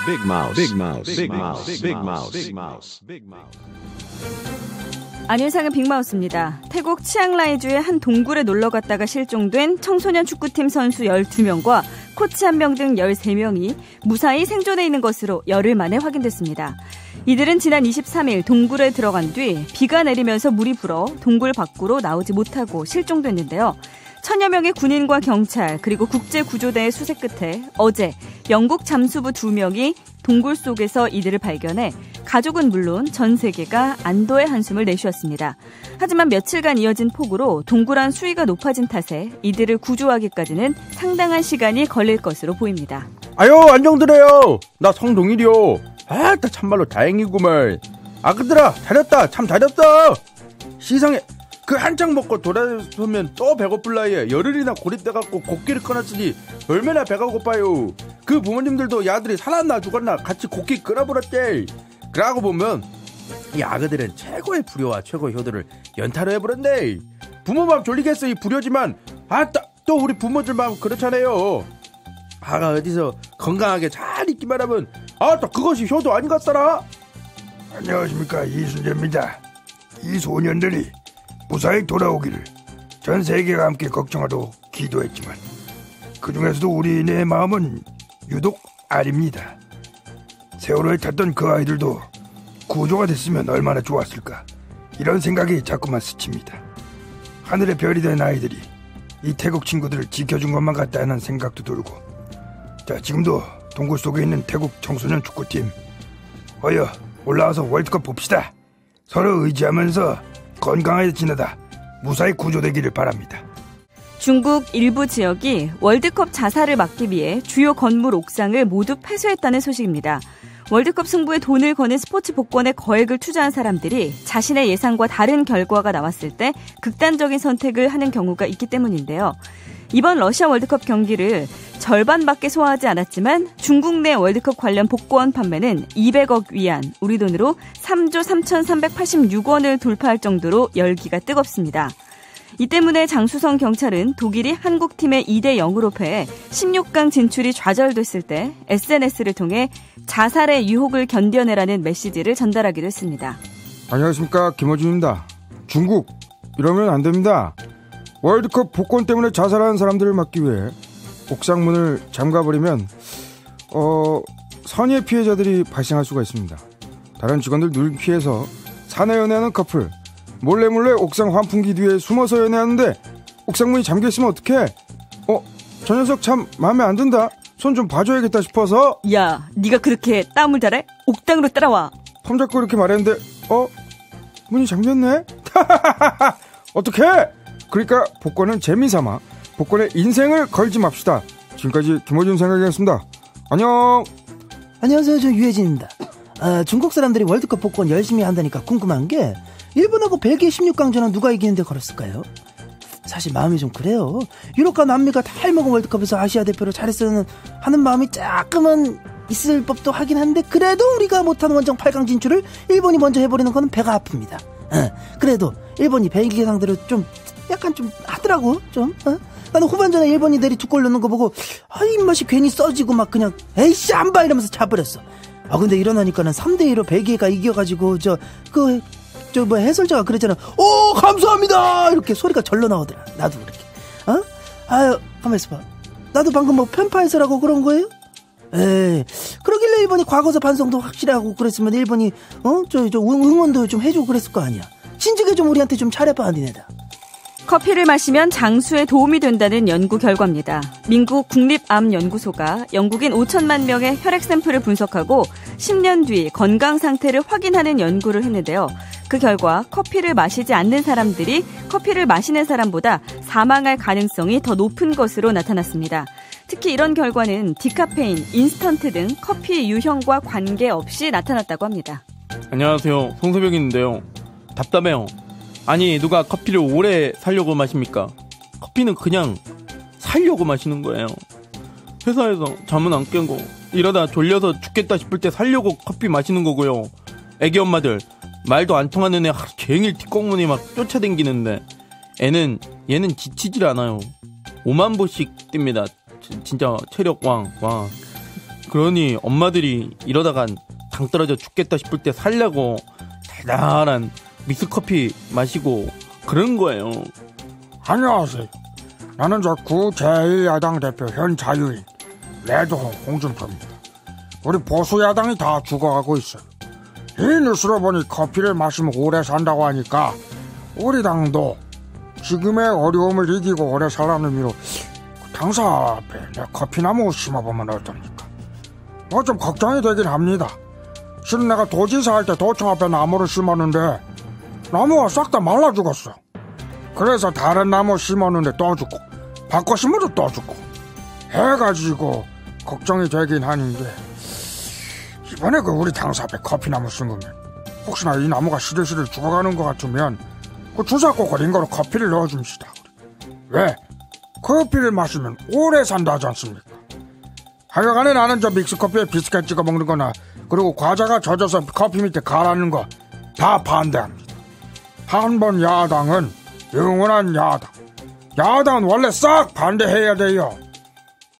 Big Mouse. Big Mouse. Big Mouse. Big Mouse. Big Mouse. Big Mouse. 안윤상의 빅마우스입니다. 태국 치앙라이주의 한 동굴에 놀러 갔다가 실종된 청소년 축구팀 선수 12명과 코치 1명 등 13명이 무사히 생존해 있는 것으로 열흘 만에 확인됐습니다. 이들은 지난 23일 동굴에 들어간 뒤 비가 내리면서 물이 불어 동굴 밖으로 나오지 못하고 실종됐는데요. 천여 명의 군인과 경찰 그리고 국제구조대의 수색 끝에 어제 영국 잠수부 2명이 동굴 속에서 이들을 발견해 가족은 물론 전 세계가 안도의 한숨을 내쉬었습니다. 하지만 며칠간 이어진 폭우로 동굴 안 수위가 높아진 탓에 이들을 구조하기까지는 상당한 시간이 걸릴 것으로 보입니다. 아유, 안녕드려요. 나 성동일이요. 나 참말로 다행이구만. 아그들아, 잘했다. 참 잘했다. 시상에 그 한창 먹고 돌아서면 또 배고플 나이에 열흘이나 고립돼갖고 곡기를 끊었으니 얼마나 배가 고파요. 그 부모님들도 야들이 살았나 죽었나 같이 곡기 끊어버렸대. 그러고 보면 이 아그들은 최고의 불효와 최고의 효도를 연타로 해버렸네. 부모 마음 졸리겠어 이 불효지만 또 우리 부모들 마음 그렇잖아요. 아가 어디서 건강하게 잘 있기만 하면 또 그것이 효도 아닌것더라. 안녕하십니까, 이순재입니다. 이 소년들이 무사히 돌아오기를 전 세계가 함께 걱정하고 기도했지만 그 중에서도 우리네 마음은 유독 아립니다. 세월호에 탔던 그 아이들도 구조가 됐으면 얼마나 좋았을까, 이런 생각이 자꾸만 스칩니다. 하늘의 별이 된 아이들이 이 태국 친구들을 지켜준 것만 같다는 생각도 들고, 자, 지금도 동굴 속에 있는 태국 청소년 축구팀 어여 올라와서 월드컵 봅시다. 서로 의지하면서 건강하게 지내다 무사히 구조되기를 바랍니다. 중국 일부 지역이 월드컵 자살을 막기 위해 주요 건물 옥상을 모두 폐쇄했다는 소식입니다. 월드컵 승부에 돈을 거는 스포츠 복권에 거액을 투자한 사람들이 자신의 예상과 다른 결과가 나왔을 때 극단적인 선택을 하는 경우가 있기 때문인데요. 이번 러시아 월드컵 경기를 절반밖에 소화하지 않았지만 중국 내 월드컵 관련 복권 판매는 200억 위안, 우리 돈으로 3조 3,386원을 돌파할 정도로 열기가 뜨겁습니다. 이 때문에 장수성 경찰은 독일이 한국팀의 2대0으로 패해 16강 진출이 좌절됐을 때 SNS를 통해 자살의 유혹을 견뎌내라는 메시지를 전달하기도 했습니다. 안녕하십니까, 김어준입니다. 중국 이러면 안 됩니다. 월드컵 복권 때문에 자살하는 사람들을 막기 위해 옥상문을 잠가버리면 선의의 피해자들이 발생할 수가 있습니다. 다른 직원들 눈 피해서 사내 연애하는 커플, 몰래 옥상 환풍기 뒤에 숨어서 연애하는데 옥상문이 잠겨있으면 어떡해? 저 녀석 참 마음에 안 든다. 손 좀 봐줘야겠다 싶어서. 야, 네가 그렇게 땀을 잘해? 옥당으로 따라와. 폼 잡고 이렇게 말했는데 문이 잠겼네? 어떡해? 그러니까 복권은 재미삼아 복권에 인생을 걸지 맙시다. 지금까지 김호준 생각이었습니다. 안녕. 안녕하세요, 저 유혜진입니다. 중국 사람들이 월드컵 복권 열심히 한다니까 궁금한 게 일본하고 벨기에 16강전은 누가 이기는데 걸었을까요? 사실 마음이 좀 그래요. 유럽과 남미가 다 해먹은 월드컵에서 아시아 대표로 잘했으면 하는 마음이 조금은 있을 법도 하긴 한데, 그래도 우리가 못한 원정 8강 진출을 일본이 먼저 해버리는 건 배가 아픕니다. 그래도 일본이 벨기에 상대로 좀 약간 좀 하더라고. 나는 후반전에 일본이 내리 2골 넣는 거 보고 입맛이 괜히 써지고 막 그냥 에이씨 안 봐 이러면서 자버렸어. 근데 일어나니까는 3대2로 벨기에가 이겨가지고 해설자가 그랬잖아. 오, 감사합니다 이렇게 소리가 절로 나오더라. 나도 그렇게. 가만 있어봐. 나도 방금 뭐 편파 해설하고 그런 거예요? 에이, 그러길래 일본이 과거사 반성도 확실히 하고 그랬으면 일본이 응원도 좀 해주고 그랬을 거 아니야. 진즉에 좀 우리한테 좀 잘해봐, 니네다. 커피를 마시면 장수에 도움이 된다는 연구 결과입니다. 미국 국립암연구소가 영국인 5천만 명의 혈액 샘플을 분석하고 10년 뒤 건강 상태를 확인하는 연구를 했는데요. 그 결과 커피를 마시지 않는 사람들이 커피를 마시는 사람보다 사망할 가능성이 더 높은 것으로 나타났습니다. 특히 이런 결과는 디카페인, 인스턴트 등 커피 유형과 관계없이 나타났다고 합니다. 안녕하세요, 송소벽인데요. 답답해요. 아니, 누가 커피를 오래 살려고 마십니까? 커피는 그냥 살려고 마시는 거예요. 회사에서 잠은 안 깨고 이러다 졸려서 죽겠다 싶을 때 살려고 커피 마시는 거고요. 애기 엄마들 말도 안 통하는 애 하루 종일 뒷공문이 막 쫓아다니는데 얘는 지치질 않아요. 5만 보씩 뜁니다. 진짜 체력 왕. 그러니 엄마들이 이러다간 당 떨어져 죽겠다 싶을 때 살려고 달달한 믹스커피 마시고 그런 거예요. 안녕하세요. 나는 저 구 제1야당 대표 현 자유인 레드홍 홍준표입니다. 우리 보수야당이 다 죽어가고 있어요. 이 뉴스로 보니 커피를 마시면 오래 산다고 하니까 우리 당도 지금의 어려움을 이기고 오래 살라는 의미로 당사 앞에 내 커피나무 심어보면 어떡합니까? 뭐 좀 걱정이 되긴 합니다. 실은 내가 도지사 할 때 도청 앞에 나무를 심었는데 나무가 싹 다 말라 죽었어. 그래서 다른 나무 심었는데 또 죽고 바꿔 심어도 또 죽고 해가지고 걱정이 되긴 하는데 이번에 그 우리 당사 앞에 커피나무 심으면 혹시나 이 나무가 시들시들 죽어가는 것 같으면 그 주사 꽂고 링거로 커피를 넣어줍시다. 왜? 커피를 마시면 오래 산다 하지 않습니까? 하여간에 나는 저 믹스커피에 비스켓 찍어 먹는 거나 그리고 과자가 젖어서 커피 밑에 가라앉는 거 다 반대합니다. 한 번 야당은 영원한 야당. 야당은 원래 싹 반대해야 돼요.